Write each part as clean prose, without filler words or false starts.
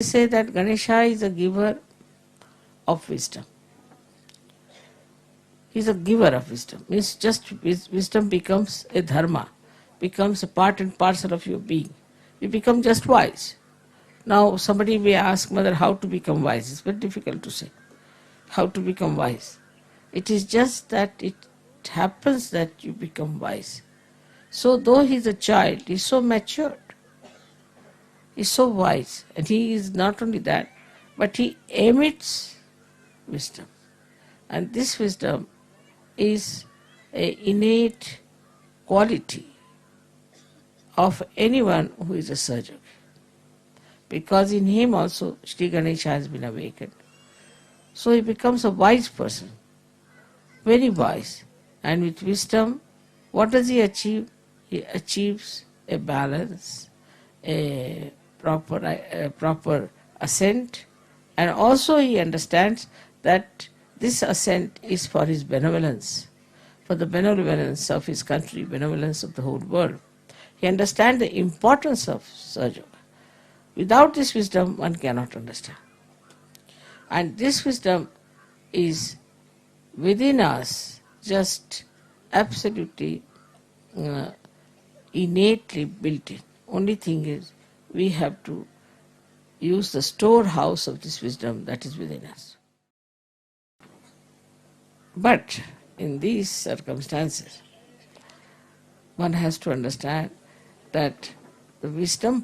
They say that Ganesha is a giver of wisdom. He is a giver of wisdom. Means just wisdom becomes a dharma, becomes a part and parcel of your being. You become just wise. Now somebody may ask, Mother, how to become wise? It's very difficult to say. How to become wise? It is just that it happens that you become wise. So though he is a child, he is so matured. He is so wise. And he is not only that, but he emits wisdom. And this wisdom is an innate quality of anyone who is a surgeon. Because in him also Shri Ganesha has been awakened. So he becomes a wise person, very wise. And with wisdom, what does he achieve? He achieves a balance, a proper ascent, and also he understands that this ascent is for his benevolence, for the benevolence of his country, benevolence of the whole world. He understands the importance of Sahaja. Without this wisdom, one cannot understand. And this wisdom is within us, just absolutely innately built in. Only thing is, we have to use the storehouse of this wisdom that is within us. But in these circumstances, one has to understand that the wisdom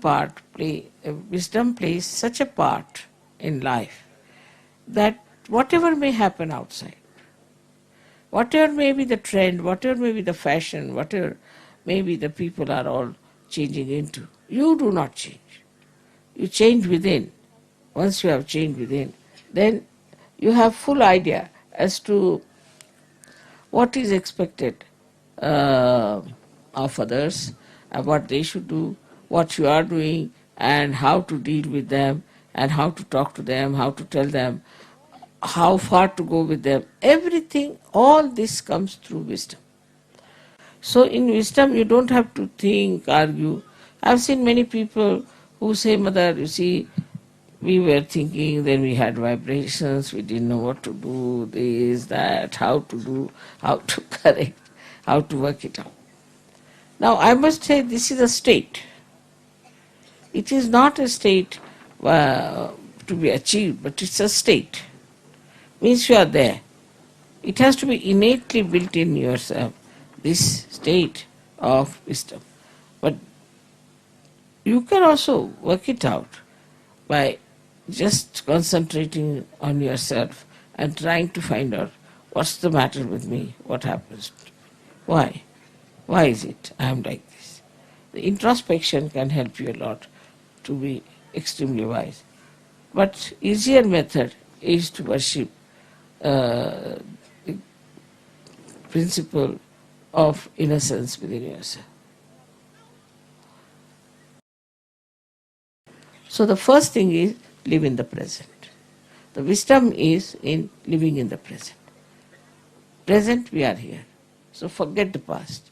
plays such a part in life that whatever may happen outside, whatever may be the trend, whatever may be the fashion, whatever may be the people are all changing into, you do not change. You change within. Once you have changed within, then you have full idea as to what is expected of others, and what they should do, what you are doing, and how to deal with them, and how to talk to them, how to tell them, how far to go with them. Everything, all this comes through wisdom. So in wisdom, you don't have to think, argue. I've seen many people who say, Mother, you see, we were thinking, then we had vibrations, we didn't know what to do, this, that, how to do, how to correct, how to work it out. Now I must say this is a state. It is not a state to be achieved, but it's a state. Means you are there. It has to be innately built in yourself, this state of wisdom. But you can also work it out by just concentrating on yourself and trying to find out what's the matter with me, what happens to me, why? Why is it I am like this? The introspection can help you a lot to be extremely wise. But easier method is to worship the principle of innocence within yourself. So the first thing is live in the present. The wisdom is in living in the present. Present, we are here. So forget the past.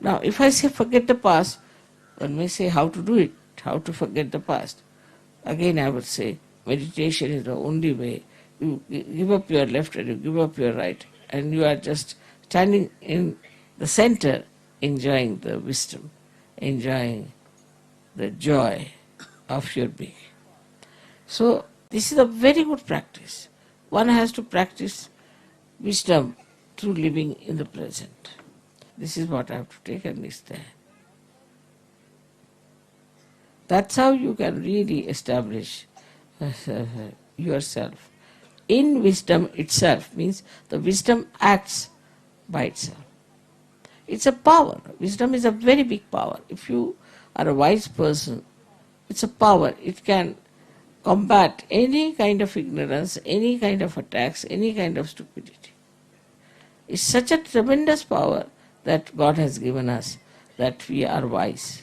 Now, if I say forget the past, one may say how to do it, how to forget the past. Again, I would say meditation is the only way. You give up your left and you give up your right, and you are just standing in the center, enjoying the wisdom, enjoying the joy of your being. So, this is a very good practice. One has to practice wisdom through living in the present. This is what I have to take, and it's there. That's how you can really establish yourself. In wisdom itself, means the wisdom acts by itself. It's a power. Wisdom is a very big power. If you are a wise person, it's a power. It can combat any kind of ignorance, any kind of attacks, any kind of stupidity. It's such a tremendous power that God has given us, that we are wise.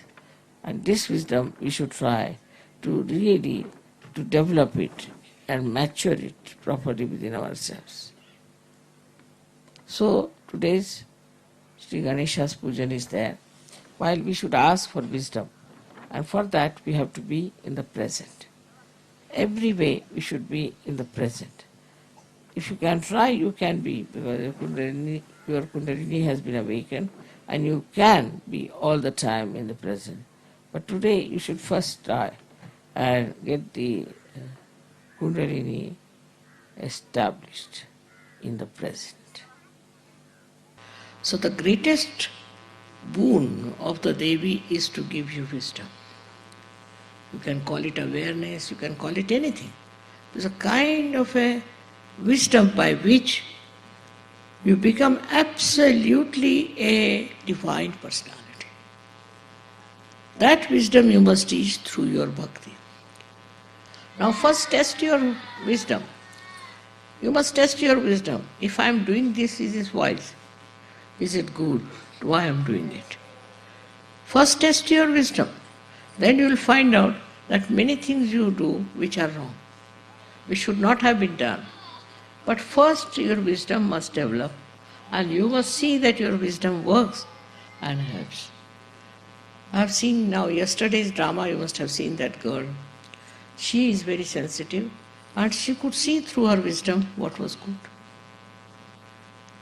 And this wisdom we should try to really to develop it and mature it properly within ourselves. So today's Shri Ganesha's pujan is there. While we should ask for wisdom, and for that we have to be in the present. every way we should be in the present. If you can try, you can be, because your Kundalini has been awakened and you can be all the time in the present. But today you should first try and get the Kundalini established in the present. So the greatest boon of the Devi is to give you wisdom. You can call it awareness, you can call it anything. It's a kind of a wisdom by which you become absolutely a divine personality. That wisdom you must teach through your bhakti. Now first test your wisdom. You must test your wisdom. If I am doing this, is this wise? Is it good? Why I am doing it? First test your wisdom. Then you will find out that many things you do which are wrong, which should not have been done. But first your wisdom must develop, and you must see that your wisdom works and helps. I have seen now yesterday's drama, you must have seen that girl. She is very sensitive and she could see through her wisdom what was good.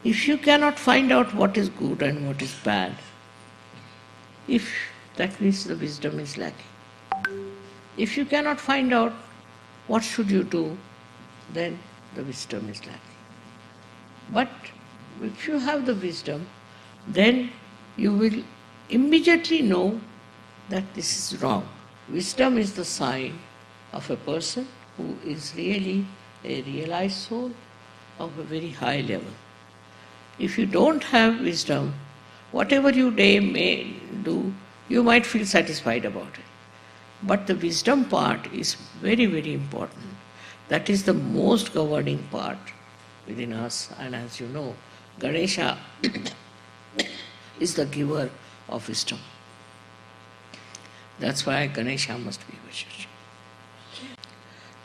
If you cannot find out what is good and what is bad, that means the wisdom is lacking. If you cannot find out what should you do, then the wisdom is lacking. But if you have the wisdom, then you will immediately know that this is wrong. Wisdom is the sign of a person who is really a realized soul of a very high level. If you don't have wisdom, whatever you may do, you might feel satisfied about it. But the wisdom part is very, very important. That is the most governing part within us. And as you know, Ganesha is the giver of wisdom. That's why Ganesha must be worshipped.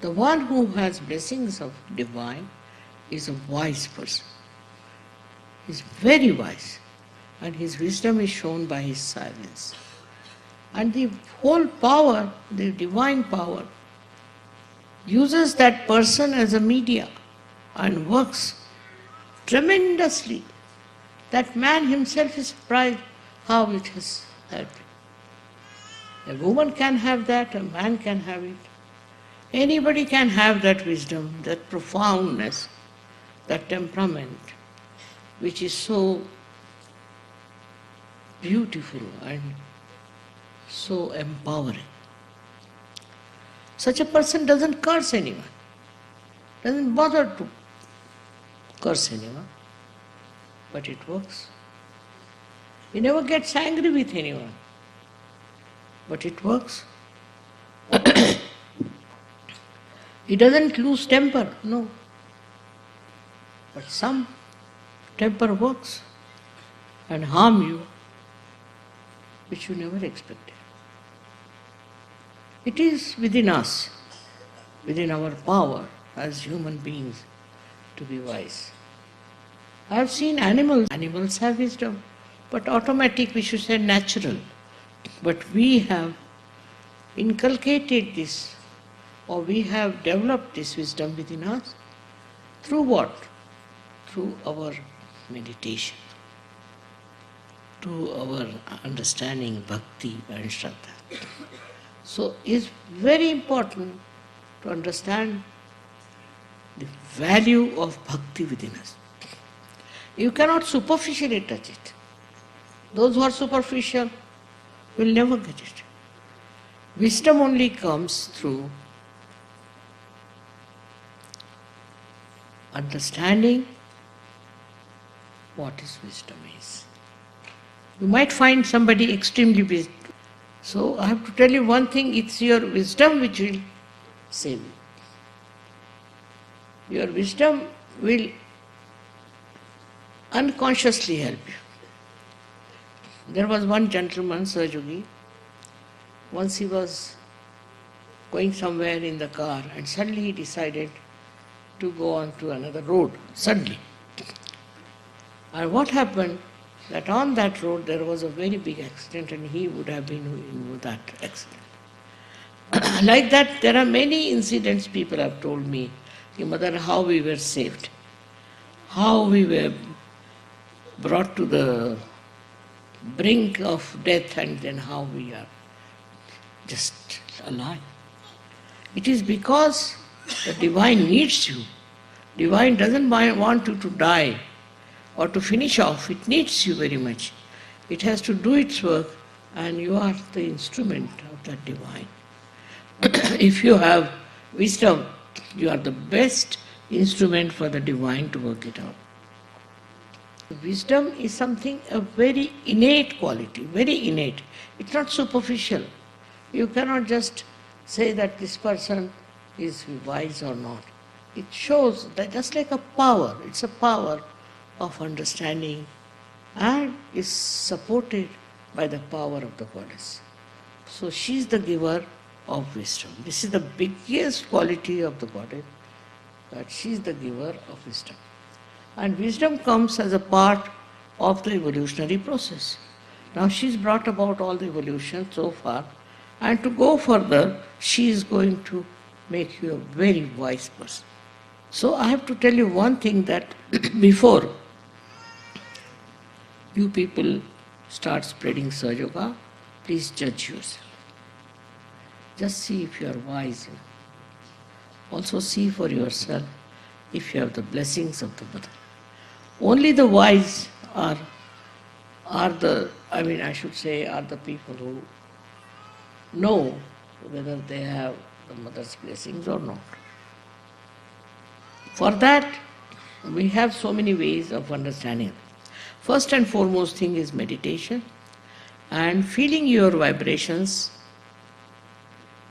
The one who has blessings of divine is a wise person. He is very wise, and his wisdom is shown by his silence. And the whole power, the divine power, uses that person as a media and works tremendously. That man himself is surprised how it has helped him. A woman can have that, a man can have it. Anybody can have that wisdom, that profoundness, that temperament, which is so beautiful and so empowering. Such a person doesn't curse anyone, doesn't bother to curse anyone, but it works. He never gets angry with anyone, but it works. He doesn't lose temper, no. But some temper works and harm you, which you never expected. It is within us, within our power as human beings, to be wise. I have seen animals. Animals have wisdom, but automatic, we should say natural. But we have inculcated this, or we have developed this wisdom within us. Through what? Through our meditation, through our understanding bhakti and shraddha. So it's very important to understand the value of bhakti within us. You cannot superficially touch it. Those who are superficial will never get it. Wisdom only comes through understanding what is wisdom is. You might find somebody extremely wisdom. So I have to tell you one thing, it's your wisdom which will save you. Your wisdom will unconsciously help you. There was one gentleman, Sahajogi, once he was going somewhere in the car and suddenly he decided to go on to another road, suddenly. And what happened, that on that road there was a very big accident and he would have been in that accident. Like that, there are many incidents people have told me, Mother, how we were saved, how we were brought to the brink of death, and then how we are just alive. It is because the divine needs you. Divine doesn't want you to die or to finish off. It needs you very much. It has to do its work, and you are the instrument of that divine. If you have wisdom, you are the best instrument for the divine to work it out. Wisdom is something, a very innate quality, very innate. It's not superficial. You cannot just say that this person is wise or not. It shows that just like a power, it's a power of understanding and is supported by the power of the goddess. So she is the giver of wisdom. This is the biggest quality of the goddess, that she is the giver of wisdom. And wisdom comes as a part of the evolutionary process. Now she's brought about all the evolution so far, and to go further, she is going to make you a very wise person. So I have to tell you one thing, that before you people start spreading Sahaja Yoga, please judge yourself. Just see if you are wise enough. Also see for yourself if you have the blessings of the Buddha. Only the wise are the people who know whether they have the Mother's blessings or not. For that, we have so many ways of understanding. First and foremost thing is meditation and feeling your vibrations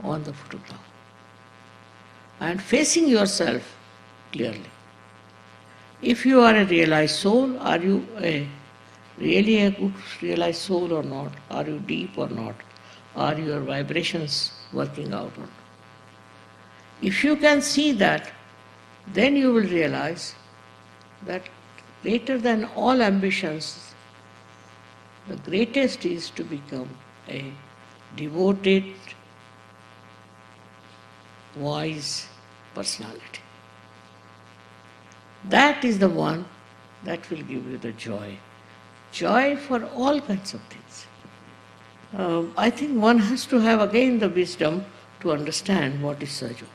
on the photograph and facing yourself clearly. If you are a realized soul, are you really a good realized soul or not? Are you deep or not? Are your vibrations working out or not? If you can see that, then you will realize that greater than all ambitions, the greatest is to become a devoted, wise personality. That is the one that will give you the joy. Joy for all kinds of things. I think one has to have again the wisdom to understand what is Sahaja Yoga.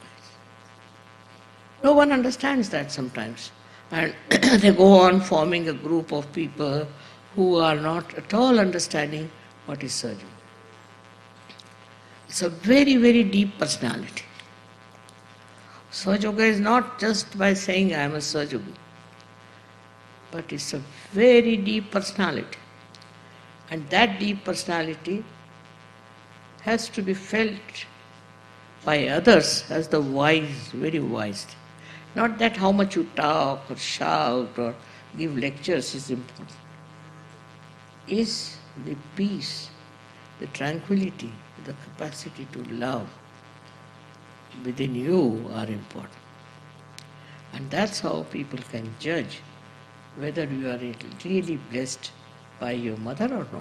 No one understands that sometimes. And they go on forming a group of people who are not at all understanding what is Sahaja Yoga. It's a very, very deep personality. Sahaja Yoga is not just by saying I am a Sahaja Yogi, but it's a very deep personality. And that deep personality has to be felt by others as the wise, very wise. Not that how much you talk or shout or give lectures is important. Is the peace, the tranquility, the capacity to love within you are important. And that's how people can judge whether you are really blessed by your mother or not.